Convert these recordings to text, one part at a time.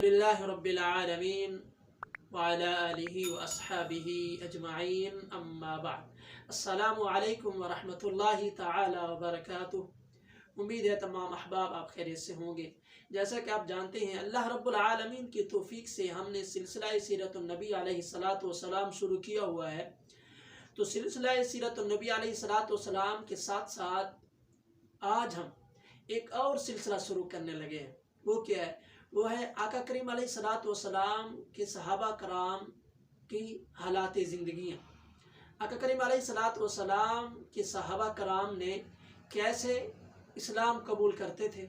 للہ رب العالمین وعلی آلہ وأصحابہ اجمعین اما بعد۔ السلام علیکم ورحمۃ اللہ تعالی وبرکاتہ۔ امید ہے تمام احباب آپ خیریت سے ہوں گے۔ جیسا کہ آپ جانتے ہیں اللہ رب العالمین کی توفیق سے ہم نے سلسلہ سیرت النبی علیہ السلام شروع کیا ہوا ہے۔ تو سلسلہ سیرت النبی علیہ السلام کے ساتھ ساتھ آج ہم ایک اور سلسلہ شروع کرنے لگے ہیں۔ وہ کیا ہے؟ وہ ہے آقا کریم علیہ السلام کے صحابہ کرام کی حالات زندگیاں۔ آقا کریم علیہ السلام کے صحابہ کرام نے کیسے اسلام قبول کرتے تھے،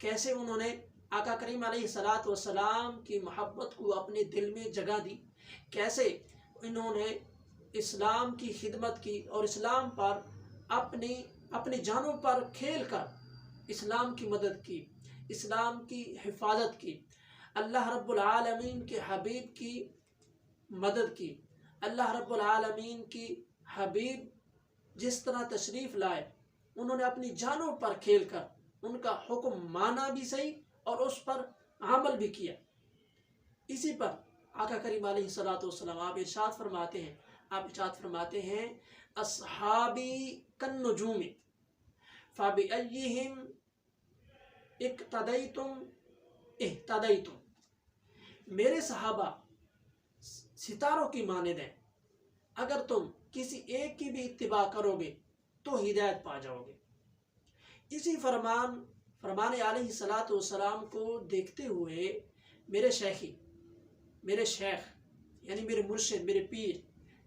کیسے انہوں نے آقا کریم علیہ السلام کی محبت کو اپنے دل میں جگہ دی، کیسے انہوں نے اسلام کی خدمت کی اور اسلام پر اپنی جانوں پر کھیل کر اسلام کی مدد کی، اسلام کی حفاظت کی، اللہ رب العالمین کے حبیب کی مدد کی۔ اللہ رب العالمین کی حبیب جس طرح تشریف لائے انہوں نے اپنی جانوں پر کھیل کر ان کا حکم مانا بھی صحیح اور اس پر عمل بھی کیا۔ اسی پر آقا کریم علیہ السلام آپ ارشاد فرماتے ہیں اصحابی کالنجوم فبأیہم اقتدیتم اہتدیتم۔ میرے صحابہ ستاروں کی مانند ہیں، اگر تم کسی ایک کی بھی اتباع کرو گے تو ہدایت پا جاؤ گے۔ اسی فرمان علیہ السلام کو دیکھتے ہوئے میرے شیخ یعنی میرے مرشد، میرے پیر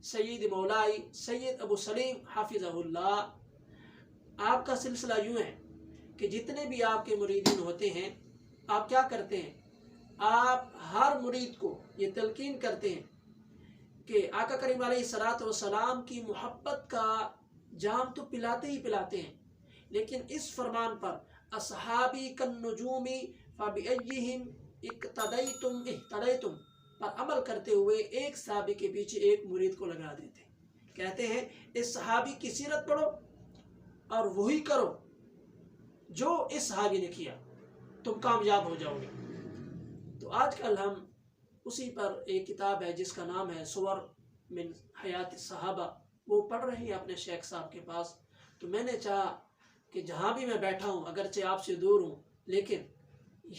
سید مولائی سید ابو سلیم حافظہ اللہ، آپ کا سلسلہ یوں ہے کہ جتنے بھی آپ کے مریدین ہوتے ہیں آپ کیا کرتے ہیں؟ آپ ہر مرید کو یہ تلقین کرتے ہیں کہ آقا کریم علیہ السلام کی محبت کا جام تو پلاتے ہی پلاتے ہیں، لیکن اس فرمان پر اصحابی کالنجوم فبأیہم اقتدیتم اہتدیتم پر عمل کرتے ہوئے ایک صحابی کے پیچھے ایک مرید کو لگا دیتے ہیں۔ کہتے ہیں اس صحابی کی سیرت پڑھو اور وہی کرو جو اس صحابی نے کیا، تم کامیاب ہو جاؤ گے۔ تو آج کل ہم اسی پر ایک کتاب ہے جس کا نام ہے صور من حیات الصحابہ، وہ پڑھ رہے ہیں اپنے شیخ صاحب کے پاس۔ تو میں نے چاہا کہ جہاں بھی میں بیٹھا ہوں، اگرچہ آپ سے دور ہوں، لیکن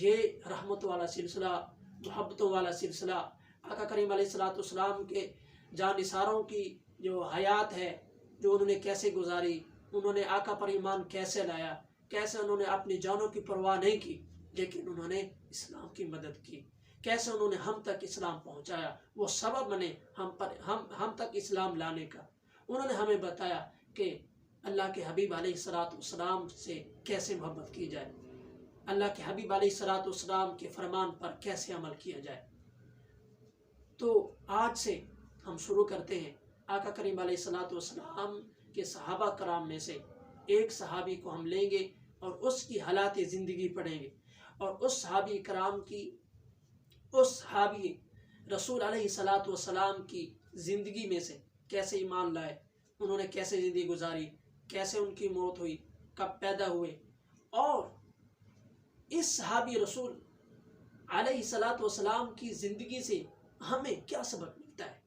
یہ رحمت والا سلسلہ، محبتوں والا سلسلہ، آقا کریم علیہ السلام کے جانثاروں کی جو حیات ہے، جو انہوں نے کیسے گزاری، انہوں نے آقا پر ایمان کیسے لایا، کیسے انہوں نے اپنی جانوں کی پرواہ نہیں کی لیکن انہوں نے اسلام کی مدد کی، کیسے انہوں نے ہم تک اسلام پہنچایا، وہ سبب بنے ہم تک اسلام لانے کا۔ انہوں نے ہمیں بتایا کہ اللہ کے حبیب علیہ السلام سے کیسے محبت کی جائے، اللہ کے حبیب علیہ السلام کے فرمان پر کیسے عمل کیا جائے۔ تو آج سے ہم شروع کرتے ہیں آقا کریم علیہ السلام کے صحابہ کرام میں سے ایک صحابی کو ہم لیں گے اور اس کی حالات زندگی پڑھیں گے، اور اس صحابی کرام کی، اس صحابی رسول علیہ السلام کی زندگی میں سے کیسے ایمان لائے، انہوں نے کیسے زندگی گزاری، کیسے ان کی موت ہوئی، کب پیدا ہوئے، اور اس صحابی رسول علیہ السلام کی زندگی سے ہمیں کیا سبق ملتا ہے،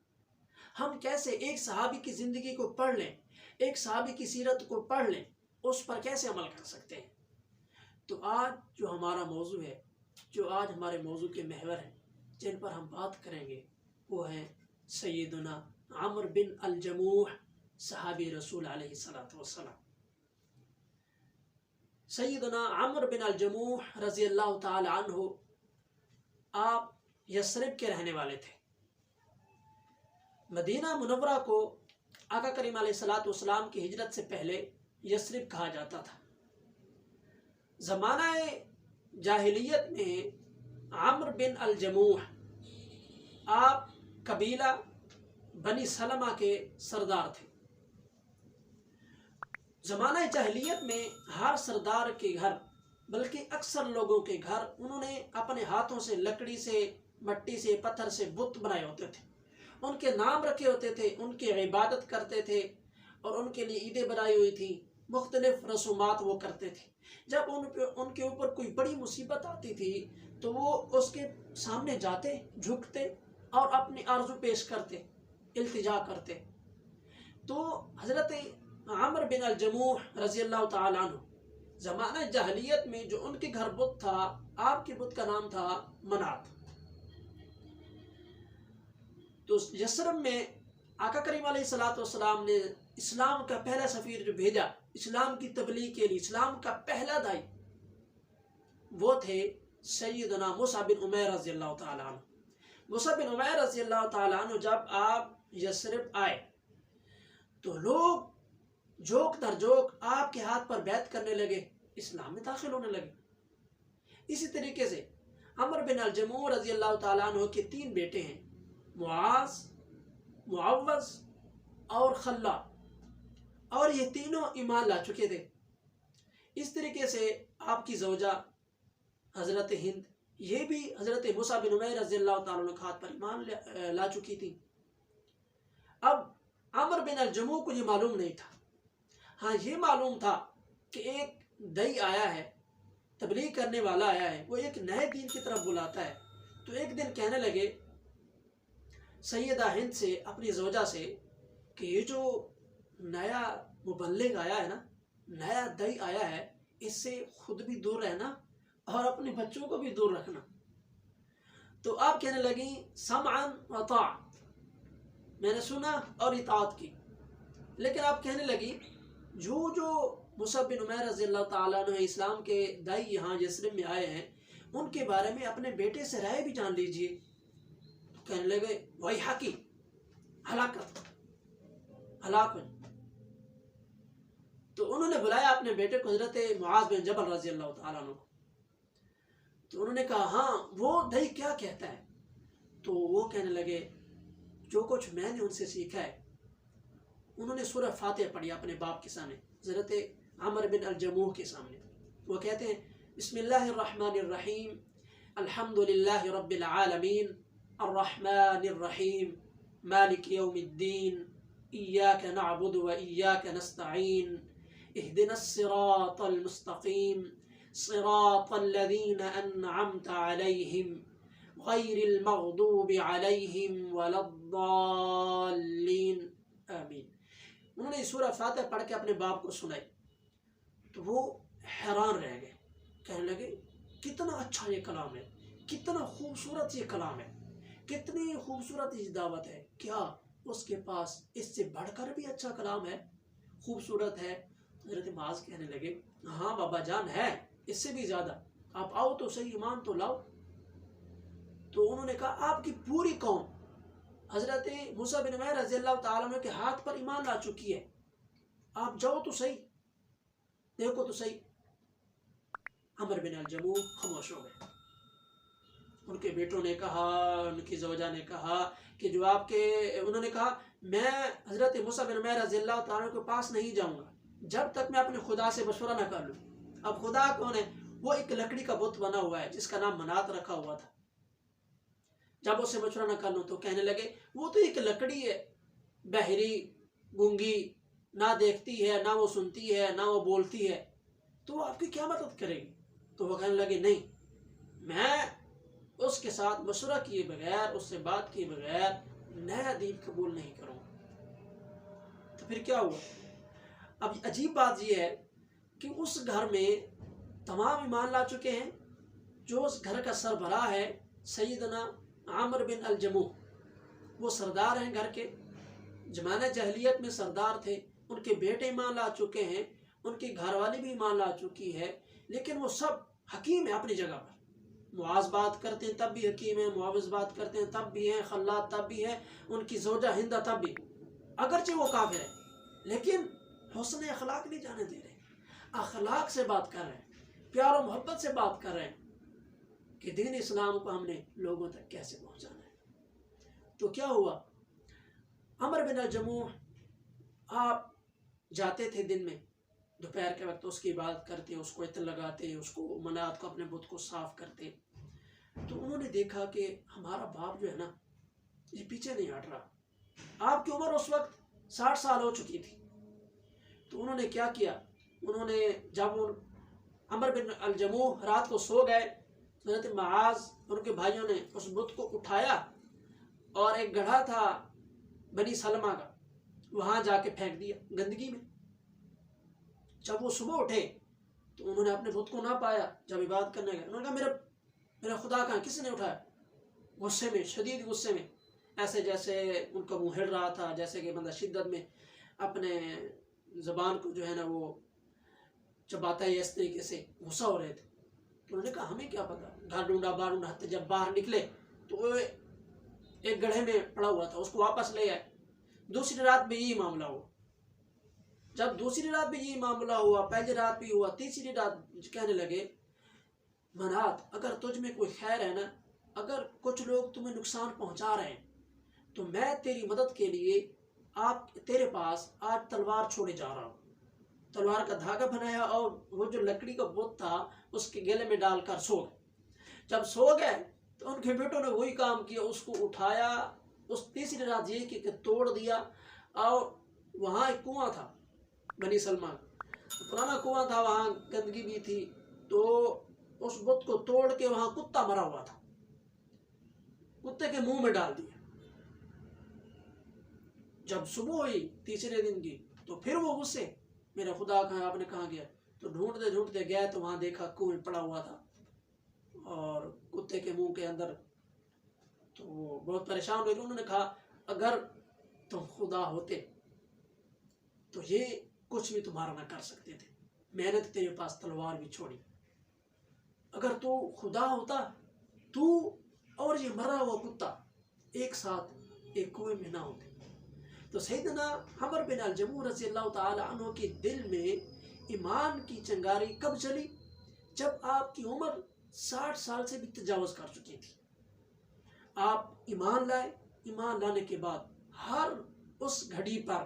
ہم کیسے ایک صحابی کی زندگی کو پڑھ لیں، ایک صحابی کی سیرت کو پڑھ لیں، اس پر کیسے عمل کر سکتے ہیں۔ تو آج جو ہمارا موضوع ہے، جو آج ہمارے موضوع کے محور ہیں جن پر ہم بات کریں گے، وہ ہیں سیدنا عمرو بن الجموح صحابی رسول علیہ السلام۔ سیدنا عمرو بن الجموح رضی اللہ تعالی عنہ آپ یثرب کے رہنے والے تھے۔ مدینہ منورہ کو آقا کریم علیہ السلام کی ہجرت سے پہلے یثرب کہا جاتا تھا۔ زمانہ جاہلیت میں عمرو بن الجموح آپ قبیلہ بنی سلمہ کے سردار تھے۔ زمانہ جاہلیت میں ہر سردار کے گھر، بلکہ اکثر لوگوں کے گھر، انہوں نے اپنے ہاتھوں سے لکڑی سے، مٹی سے، پتھر سے بت بنائے ہوتے تھے، ان کے نام رکھے ہوتے تھے، ان کی عبادت کرتے تھے اور ان کے لیے عیدیں بنائی ہوئی تھیں، مختلف رسومات وہ کرتے تھے. جب ان کے اوپر کوئی بڑی مصیبت آتی تھی تو وہ اس کے سامنے جاتے, جھکتے اور اپنی آرزو پیش کرتے, التجا کرتے. تو حضرت عمر بن الجموح رضی اللہ تعالیٰ عنہ زمانہ جاہلیت میں جو ان کے گھر بت تھا, آپ کے بت کا نام تھا منات. تو یثرب میں آقا کریم علیہ السلام نے اسلام کا پہلا سفیر جو بھیجا اسلام کی تبلیغ کے لیے, اسلام کا پہلا دائی, وہ تھے سیدنا مصعب بن عمیر رضی اللہ تعالیٰ عنہ. مصعب بن عمیر رضی اللہ تعالیٰ عنہ جب آپ یثرب آئے تو لوگ جوک در جوک آپ کے ہاتھ پر بیعت کرنے لگے, اسلام میں داخل ہونے لگے. اسی طریقے سے عمر بن الجموح رضی اللہ تعالیٰ عنہ کے 3 بیٹے ہیں, معاذ, معوذ اور خلاد, اور یہ تینوں ایمان لا چکے تھے. اس طریقے سے آپ کی زوجہ حضرت ہند, یہ بھی حضرت مصعب بن عمیر رضی اللہ تعالیٰ عنہ کے ہاتھ پر ایمان لا چکی تھی. اب عمر بن الجموح کو یہ معلوم نہیں تھا, ہاں یہ معلوم تھا کہ ایک دائی آیا ہے, تبلیغ کرنے والا آیا ہے, وہ ایک نئے دین کی طرف بلاتا ہے. تو ایک دن کہنے لگے سیدہ ہند سے, اپنی زوجہ سے, کہ یہ جو نیا مبلغ آیا ہے نا, نیا دائی آیا ہے, اس سے خود بھی دور رہنا اور اپنے بچوں کو بھی دور رکھنا. تو آپ کہنے لگیں سمعا و طاعت, میں نے سنا اور اطاعت کی. لیکن آپ کہنے لگی جو مصعب بن عمیر رضی اللہ تعالیٰ عنہ اسلام کے دائی یہاں یثرب میں آئے ہیں, ان کے بارے میں اپنے بیٹے سے رائے بھی جان لیجئے. تو کہنے لگے ویحکی, ہلاکت, ہلاک ہو. تو انہوں نے بلایا اپنے بیٹے کو, حضرت معاذ بن جبل رضی اللہ تعالیٰ عنہ کو. تو انہوں نے کہا ہاں وہ دائی کیا کہتا ہے؟ تو وہ کہنے لگے جو کچھ میں نے ان سے سیکھا ہے. انہوں نے سورہ فاتحہ پڑھی اپنے باپ کے سامنے, حضرت عمر بن الجموح کے سامنے. وہ کہتے ہیں بسم اللہ الرحمن الرحیم, الحمد للہ رب العالمین, الرحمن الرحیم, مالک یوم الدین, ایاک نعبد و ایاک نستعین, اہدنا الصراط المستقیم, صراط الذین انعمت علیہم, غیر المغضوب علیہم ولا الضالین, آمین. انہوں نے سورہ فاتحہ پڑھ کے اپنے باپ کو سنائی تو وہ حیران رہ گئے, کہنے لگے کتنا اچھا یہ کلام ہے, کتنا خوبصورت یہ کلام ہے, کتنی خوبصورت یہ دعوت ہے, کیا اس کے پاس اس سے بڑھ کر بھی اچھا کلام ہے, خوبصورت ہے؟ حضرت معاذ کہنے لگے ہاں بابا جان ہے, اس سے بھی زیادہ, آپ آؤ تو صحیح, ایمان تو لاؤ. تو انہوں نے کہا آپ کی پوری قوم حضرت مصعب بن عمیر رضی اللہ تعالیٰ عنہ کے ہاتھ پر ایمان لا چکی ہے, آپ جاؤ تو صحیح, دیکھو تو صحیح. عمر بن الجموح خاموش ہو گئے. ان کے بیٹوں نے کہا, ان کی زوجہ نے کہا کہ جو آپ کے, انہوں نے کہا میں حضرت مصعب بن عمیر رضی اللہ تعالیٰ عنہ کے پاس نہیں جاؤں گا جب تک میں اپنے خدا سے مشورہ نہ کر لوں. اب خدا کون ہے؟ وہ ایک لکڑی کا بت بنا ہوا ہے جس کا نام منات رکھا ہوا تھا. جب اس سے مشورہ نہ کر لوں تو کہنے لگے وہ تو ایک لکڑی ہے, بہری, گونگی, نہ دیکھتی ہے, نہ وہ سنتی ہے, نہ وہ بولتی ہے, تو وہ آپ کی کیا مدد کرے گی؟ تو وہ کہنے لگے نہیں, میں اس کے ساتھ مشورہ کیے بغیر, اس سے بات کیے بغیر نیا دین قبول نہیں کروں. تو پھر کیا ہوا؟ اب عجیب بات یہ ہے کہ اس گھر میں تمام ایمان لا چکے ہیں. جو اس گھر کا سربراہ ہے سیدنا عمر بن الجموح, وہ سردار ہیں گھر کے, زمانہ جاہلیت میں سردار تھے. ان کے بیٹے ایمان لا چکے ہیں, ان کی گھر والی بھی ایمان لا چکی ہے, لیکن وہ سب حکیم ہیں اپنی جگہ پر. معاذ بات کرتے ہیں تب بھی حکیم ہیں, معاوض بات کرتے ہیں تب بھی ہیں, خلاد تب بھی ہیں, ان کی زوجہ ہندہ تب بھی, اگرچہ وہ کافر ہے لیکن حسن اخلاق نہیں جانے دے رہے, اخلاق سے بات کر رہے ہیں, پیار و محبت سے بات کر رہے ہیں کہ دین اسلام کو ہم نے لوگوں تک کیسے پہنچانا ہے. تو کیا ہوا؟ عمر بن الجموح آپ جاتے تھے دن میں, دوپہر کے وقت اس کی عبادت کرتے, اس کو عطر لگاتے, اس کو منات کو, اپنے بت کو صاف کرتے. تو انہوں نے دیکھا کہ ہمارا باپ جو ہے نا یہ پیچھے نہیں ہٹ رہا. آپ کی عمر اس وقت 60 سال ہو چکی تھی. تو انہوں نے کیا کیا, انہوں نے جب عمر بن الجموح رات کو سو گئے، حضرت معاذ اور ان کے بھائیوں نے اس بت کو اٹھایا اور ایک گڑھا تھا بنی سلمہ کا، وہاں جا کے پھینک دیا گندگی میں۔ جب وہ صبح اٹھے تو انہوں نے اپنے بت کو نہ پایا۔ جب عبادت کرنے گئے انہوں نے کہا میرا خدا کہاں، کس نے اٹھایا؟ غصے میں، شدید غصے میں، ایسے جیسے ان کا منہ ہل رہا تھا، جیسے کہ بندہ شدت میں اپنے زبان کو جو ہے نا وہ چباتا ہے، اس طریقے سے غصہ ہو رہے تھے۔ تو انہوں نے کہا ہمیں کیا پتا، گھر ڈھونڈا باہر ڈھونڈا، حتیٰ جب باہر نکلے تو وہ ایک گڑھے میں پڑا ہوا تھا، اس کو واپس لے آئے۔ دوسری رات میں یہی معاملہ ہوا۔ جب دوسری رات میں یہی معاملہ ہوا، پہلی رات بھی ہوا، تیسری رات کہنے لگے منات اگر تجھ میں کوئی خیر ہے نا، اگر کچھ لوگ تمہیں نقصان پہنچا رہے ہیں تو میں تیری مدد کے لیے تیرے پاس آج تلوار چھوڑے جا رہا ہوں۔ تلوار کا دھاگا بنایا اور وہ جو لکڑی کا بت تھا اس کے گلے میں ڈال کر سو گئے۔ جب سو گئے تو ان کے بیٹوں نے وہی کام کیا، اس کو اٹھایا، اس تیسری رات یہ کہ توڑ دیا، اور وہاں ایک کنواں تھا بنی سلمہ، پرانا کنواں تھا، وہاں گندگی بھی تھی، تو اس بت کو توڑ کے وہاں کتا مرا ہوا تھا، کتے کے منہ میں ڈال دیا۔ جب صبح ہوئی تیسرے دن کی تو پھر وہ غصے، میرا خدا کہاں، آپ نے کہاں گیا؟ تو ڈھونڈتے ڈھونڈتے گئے تو وہاں دیکھا کنویں پڑا ہوا تھا اور کتے کے منہ کے اندر۔ تو وہ بہت پریشان ہوئے، انہوں نے کہا اگر تم خدا ہوتے تو یہ کچھ بھی تمہارا نہ کر سکتے تھے، میں نے تیرے پاس تلوار بھی چھوڑی، اگر تو خدا ہوتا تو اور یہ مرا ہوا کتا ایک ساتھ ایک کنویں میں نہ ہوتے۔ تو سیدنا عمر بن الجموح رضی اللہ تعالی عنہ کے دل میں ایمان کی چنگاری کب چلی؟ جب آپ کی عمر 60 سال سے بھی تجاوز کر چکی تھی۔ آپ ایمان لائے، ایمان لانے کے بعد ہر اس گھڑی پر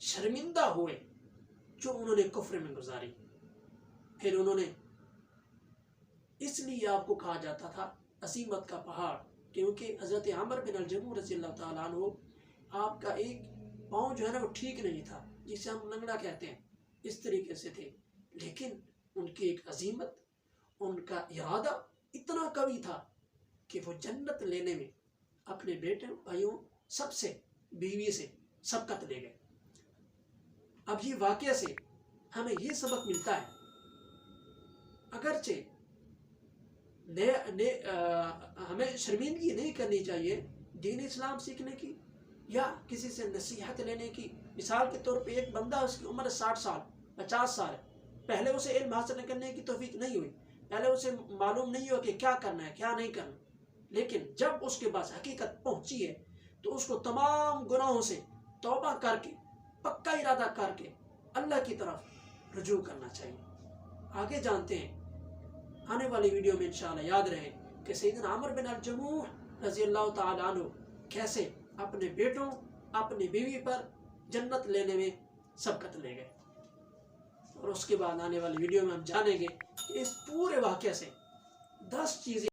شرمندہ ہوئے جو انہوں نے کفر میں گزاری۔ پھر انہوں نے، اس لیے آپ کو کہا جاتا تھا عظیمت کا پہاڑ، کیونکہ حضرت عمر بن الجموح رضی اللہ تعالیٰ عنہ آپ کا ایک پاؤں جو ہے نا وہ ٹھیک نہیں تھا، جسے ہم لنگڑا کہتے ہیں، اس طریقے سے تھے، لیکن ان کی ایک عظیمت، ان کا ارادہ اتنا قوی تھا کہ وہ جنت لینے میں اپنے بیٹے بھائیوں سب سے، بیوی سے سبقت لے گئے۔ اب یہ واقعہ سے ہمیں یہ سبق ملتا ہے، اگرچہ ہمیں شرمندگی نہیں کرنی چاہیے دین اسلام سیکھنے کی یا کسی سے نصیحت لینے کی۔ مثال کے طور پہ ایک بندہ، اس کی عمر 60 سال 50 سال ہے، پہلے اسے علم حاصل کرنے کی توفیق نہیں ہوئی، پہلے اسے معلوم نہیں ہوا کہ کیا کرنا ہے کیا نہیں کرنا، لیکن جب اس کے پاس حقیقت پہنچی ہے تو اس کو تمام گناہوں سے توبہ کر کے، پکا ارادہ کر کے اللہ کی طرف رجوع کرنا چاہیے۔ آگے جانتے ہیں آنے والی ویڈیو میں انشاءاللہ۔ یاد رہے کہ سیدنا عمر بن الجموح رضی اللہ تعالیٰ عنہ کیسے اپنے بیٹوں، اپنی بیوی پر جنت لینے میں سبقت لے گئے، اور اس کے بعد آنے والی ویڈیو میں ہم جانیں گے کہ اس پورے واقعے سے 10 چیزیں